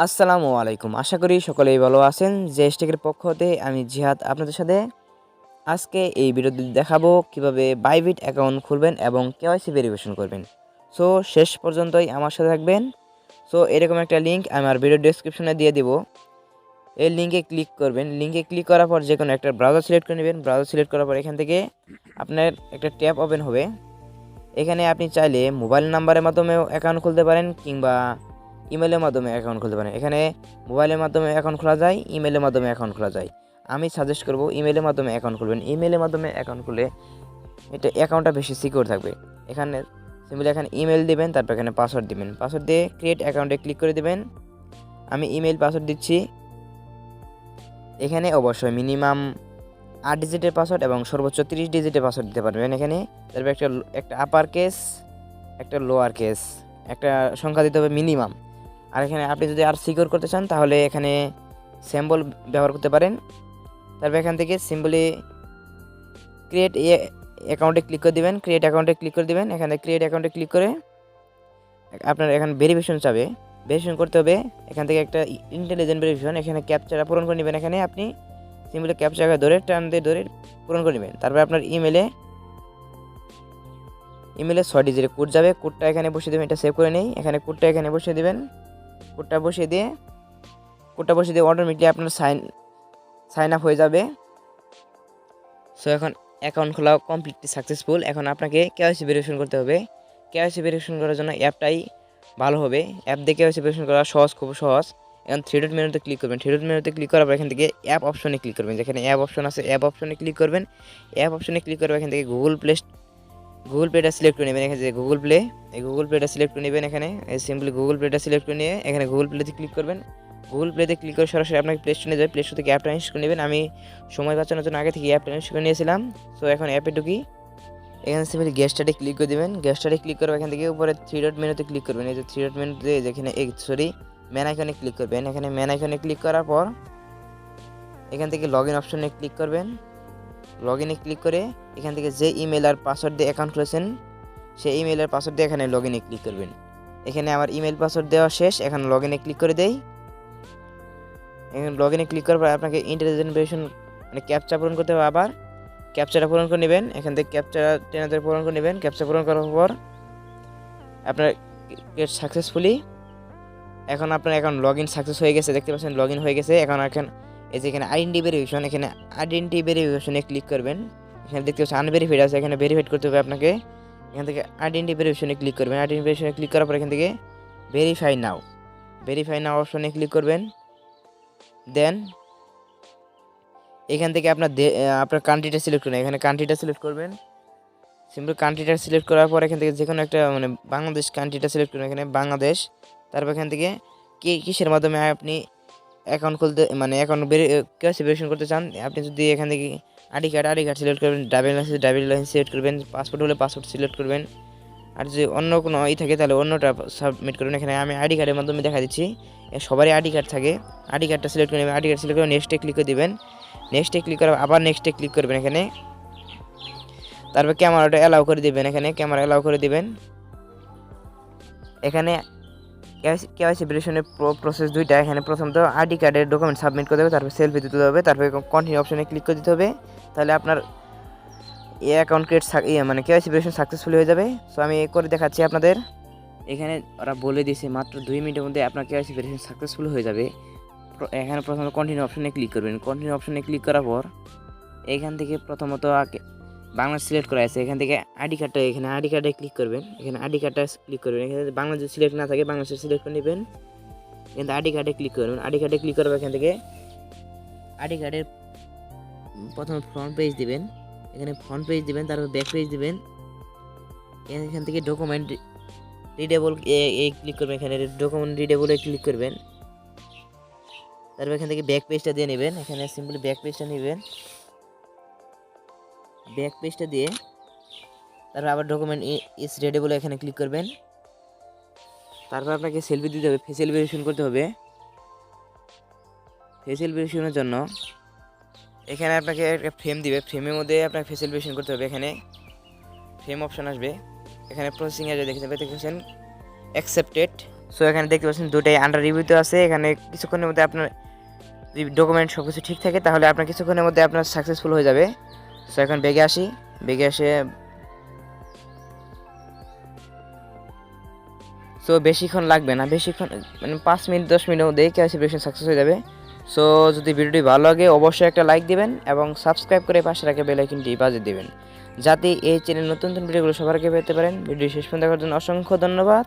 আসসালামু আলাইকুম। আশা করি সকলেই ভালো আছেন। জেএসটেকের পক্ষ হতে আমি জিহাদ আপনাদের সাথে আজকে এই ভিডিওতে দেখাবো কিভাবে বাইবিট অ্যাকাউন্ট খুলবেন এবং কেওয়াইসি ভেরিফিকেশন করবেন। সো শেষ পর্যন্তই আমার সাথে থাকবেন। সো এরকম একটা লিঙ্ক আমার ভিডিও ডেসক্রিপশনে দিয়ে দিব। এই লিঙ্কে ক্লিক করবেন। লিঙ্কে ক্লিক করার পর যে কোনো একটা ব্রাউজার সিলেক্ট করে নেবেন। ব্রাউজার সিলেক্ট করার পর এখান থেকে আপনার একটা ট্যাব ওপেন হবে। এখানে আপনি চাইলে মোবাইল নাম্বারের মাধ্যমেও অ্যাকাউন্ট খুলতে পারেন কিংবা ইমেলের মাধ্যমে অ্যাকাউন্ট খুলতে পারেন। এখানে মোবাইলের মাধ্যমে অ্যাকাউন্ট খোলা যায়, ইমেলের মাধ্যমে অ্যাকাউন্ট খোলা যায়। আমি সাজেস্ট করব ইমেলের মাধ্যমে অ্যাকাউন্ট খুলবেন। ইমেলের মাধ্যমে অ্যাকাউন্ট খুলে এটা অ্যাকাউন্টটা বেশি সিকিউর থাকবে। এখানে সিম্পলি এখানে ইমেল দিবেন, তারপর এখানে পাসওয়ার্ড দিবেন। পাসওয়ার্ড দিয়ে ক্রিয়েট অ্যাকাউন্টে ক্লিক করে দিবেন। আমি ইমেল পাসওয়ার্ড দিচ্ছি। এখানে অবশ্যই মিনিমাম 8 ডিজিটের পাসওয়ার্ড এবং সর্বোচ্চ 30 ডিজিটের পাসওয়ার্ড দিতে পারবেন। এখানে তারপর একটা আপার কেস, একটা লোয়ার কেস, একটা সংখ্যা দিতে হবে মিনিমাম। আর এখানে আপনি যদি আর সিকিউর করতে চান তাহলে এখানে সিম্বল ব্যবহার করতে পারেন। তারপর এখান থেকে সিম্পলি ক্রিয়েট অ্যাকাউন্টে ক্লিক করে দিবেন। ক্রিয়েট অ্যাকাউন্টে ক্লিক করে দিবেন। এখানে ক্রিয়েট অ্যাকাউন্টে ক্লিক করে আপনার এখানে ভেরিফিকেশন চাবে, ভেরিফিকেশন করতে হবে। এখান থেকে একটা ইন্টেলিজেন্ট ভেরিফিকেশন, এখানে ক্যাপচাটা পূরণ করে নেবেন। এখানে আপনি সিম্পলি ক্যাপচাটা ধরে টান দিয়ে ধরে পূরণ করে নেবেন। তারপর আপনার ইমেলে 6 ডিজিটের কোড যাবে। কোডটা এখানে বসিয়ে দেবেন। এটা সেভ করে নেই। এখানে কোডটা এখানে বসিয়ে দেবেন। কোডটা বসিয়ে দিয়ে অটোমেটিকলি আপনার সাইন আপ হয়ে যাবে। সো এখন অ্যাকাউন্ট খোলা কমপ্লিটলি সাকসেসফুল। এখন আপনাকে কেওয়াইসি ভেরিফিকেশন করতে হবে। কেওয়াইসি ভেরিফিকেশন করার জন্য অ্যাপটাই ভালো হবে। অ্যাপ দিয়ে কেওয়াইসি ভেরিফিকেশন করা সহজ, খুব সহজ। এখন থ্রি ডট মেনুতে ক্লিক করবেন। থ্রি ডট মেনুতে ক্লিক করার পর এখান থেকে অ্যাপ অপশনে ক্লিক করবেন। যেখানে অ্যাপ অপশন আছে অ্যাপ অপশনে ক্লিক করবেন। অ্যাপ অপশনে ক্লিক করবেন। এখান থেকে গুগল প্লেটা সিলেক্ট করে নেবেন। এখানে যে গুগল প্লেটা সিলেক্ট করে নেবেন। এখানে সিম্পলি গুগল প্লেটা সিলেক্ট করে নিয়ে এখানে গুগল প্লেতে ক্লিক করবেন। গুগল প্লেতে ক্লিক করে সরাসরি আপনাকে প্লে স্টোরে যাবে। প্লে স্টোর থেকে অ্যাপটা ইনস্টল করে নেবেন। আমি সময় বাঁচানোর জন্য আগে থেকে অ্যাপটা ইনস্টল করে নিয়েছিলাম। সো এখন অ্যাপে ঢুকি। এখানে সিম্পলি গেস্টারে ক্লিক করে দেবেন। গেস্টারে ক্লিক করবে। এখান থেকে উপরে থ্রি ডট মেনুতে ক্লিক করবেন। এই যে থ্রি ডট মেনুতে যেখানে ম্যান আইকনে ক্লিক করবেন। এখানে ম্যান আইকনে ক্লিক করার পর এখান থেকে লগ ইন অপশনে ক্লিক করবেন। লগ ইনে ক্লিক করে এখান থেকে যে ইমেল আর পাসওয়ার্ড দিয়ে অ্যাকাউন্ট খুলেছেন সেই ইমেল আর পাসওয়ার্ড দিয়ে এখানে লগ ইনে ক্লিক করবেন। এখানে আমার ইমেল পাসওয়ার্ড দেওয়া শেষ। এখন লগ ইনে ক্লিক করে দেই। এখানে লগ ইনে ক্লিক করার পর আপনাকে ইন্টেলিজেন্ট ভেরিফিকেশন মানে ক্যাপচা পূরণ করতে হবে। আবার ক্যাপচাটা পূরণ করে নেবেন। এখান থেকে ক্যাপচা টেনাদের পূরণ করে নেবেন। ক্যাপচা পূরণ করার পর আপনার সাকসেসফুলি এখন আপনার অ্যাকাউন্ট লগ ইন সাকসেস হয়ে গেছে। দেখতে পাচ্ছেন লগ ইন হয়ে গেছে। এখন এই যে এখানে আইডেন্টি ভেরিফিকেশন, এখানে আইডেন্টি ভেরিফিকেশনে ক্লিক করবেন। এখানে দেখতে পাচ্ছেন আনভেরিফাইড আছে, এখানে ভেরিফাইড করতে হবে আপনাকে। এখান থেকে আইডেন্টি ভেরিফিকেশনে ক্লিক করবেন। আইডেন্টি ভেরিফিকেশনে ক্লিক করার পর এখান থেকে ভেরিফাই নাও অপশনে ক্লিক করবেন। দেন এখান থেকে আপনার কান্ট্রিটা সিলেক্ট করবেন। এখানে কান্ট্রিটা সিলেক্ট করবেন। সিম্পল কান্ট্রিটা সিলেক্ট করার পর এখান থেকে যে কোনো একটা মানে বাংলাদেশ কান্ট্রিটা সিলেক্ট করবেন। এখানে বাংলাদেশ। তারপর এখান থেকে কিসের মাধ্যমে আপনি অ্যাকাউন্ট খুলতে মানে অ্যাকাউন্ট কেওয়াইসি ভেরিফিকেশন করতে চান। আপনি যদি এখান থেকে আইডি কার্ড সিলেক্ট করবেন, ড্রাইভিং লাইসেন্স সিলেক্ট করবেন, পাসপোর্ট হলে পাসপোর্ট সিলেক্ট করবেন। আর যদি অন্য কোনো থাকে তাহলে অন্যটা সাবমিট করবেন। এখানে আমি আইডি কার্ডের মাধ্যমে দেখা দিচ্ছি। সবারই আইডি কার্ড থাকে। আইডি কার্ডটা সিলেক্ট করে নেবেন। আইডি কার্ড সিলেক্ট করে নেক্সটে ক্লিক করে দেবেন। নেক্সটে ক্লিক করে আবার নেক্সটে ক্লিক করবেন। এখানে তারপর ক্যামেরাটা অ্যালাউ করে দিবেন। এখানে ক্যামেরা অ্যালাউ করে দিবেন। এখানে কেওয়াইসি ভেরিফিকেশনের প্রসেস দুইটা। এখানে প্রথমত আইডি কার্ডের ডকুমেন্ট সাবমিট করতে হবে, তারপর সেলফি দিতে হবে, তারপর কন্টিনিউ অপশনে ক্লিক করে দিতে হবে। তাহলে আপনার অ্যাকাউন্ট মানে কেওয়াইসি ভেরিফিকেশন সাকসেসফুল হয়ে যাবে। সো আমি করে দেখাচ্ছি আপনাদের। এখানে ওরা বলে দিয়েছে মাত্র 2 মিনিটের মধ্যে আপনার কেওয়াইসি ভেরিফিকেশন সাকসেসফুল হয়ে যাবে। এখানে প্রথমত কন্টিনিউ অপশনে ক্লিক করবেন। কন্টিনিউ অপশনে ক্লিক করার পর এখান থেকে প্রথমত বাংলা সিলেক্ট করা আছে। এখান থেকে আইডি কার্ডে ক্লিক করবেন। এখানে আইডি কার্ডটা ক্লিক করবেন। এখানে বাংলা যদি সিলেক্ট না থাকে বাংলাদেশ সিলেক্ট করে নেবেন। কিন্তু আইডি কার্ডে ক্লিক করবেন। আইডি কার্ডে ক্লিক করবেন। এখান থেকে আইডি কার্ডের প্রথম ফ্রন্ট পেজ দিবেন। এখানে ফ্রন্ট পেজ দিবেন, তারপর ব্যাক পেজ দিবেন। এখান থেকে ডকুমেন্ট রিডেবল ক্লিক করবেন। এখানে ডকুমেন্ট রিডেবলে ক্লিক করবেন। তারপর এখান থেকে ব্যাক পেজটা দিয়ে নেবেন। এখানে সিম্পলি ব্যাক পেজটা নেবেন। ব্যাক পেজটা দিয়ে তারপর আবার ডকুমেন্ট ইজ রেডি বলে এখানে ক্লিক করবেন। তারপর আপনাকে সেলফি দিতে হবে, ফেসিয়াল ভেরিফিকেশন করতে হবে। ফেসিয়াল ভেরিফিকেশনের জন্য এখানে আপনাকে একটা ফ্রেম দিবে। ফ্রেমের মধ্যে আপনাকে ফেসিয়াল ভেরিফিকেশন করতে হবে। এখানে ফ্রেম অপশন আসবে। এখানে প্রসেসিং এ দেখতে পাচ্ছেন অ্যাকসেপ্টেড সো এখানে দেখতে পাচ্ছেন দুটাই আন্ডার রিভিউতে আছে। এখানে কিছুক্ষণের মধ্যে আপনার ডকুমেন্ট সব কিছু ঠিক থাকে তাহলে আপনার কিছুক্ষণের মধ্যে আপনার সাকসেসফুল হয়ে যাবে। সো এখন বেগে আসি, বেগে এসে সো বেশিক্ষণ লাগবে না, বেশিক্ষণ মানে 5 মিনিট 10 মিনিটের মধ্যে কেওয়াইসি ভেরিফিকেশন সাকসেস হয়ে যাবে। সো যদি ভিডিওটি ভালো লাগে অবশ্যই একটা লাইক দিবেন এবং সাবস্ক্রাইব করে পাশে রাখা বেল আইকনটি বাজিয়ে দিবেন যাতে এই চ্যানেল নতুন নতুন ভিডিওগুলো সবার আগে পেতে পারেন। ভিডিও শেষ পর্যন্ত দেখার জন্য অসংখ্য ধন্যবাদ।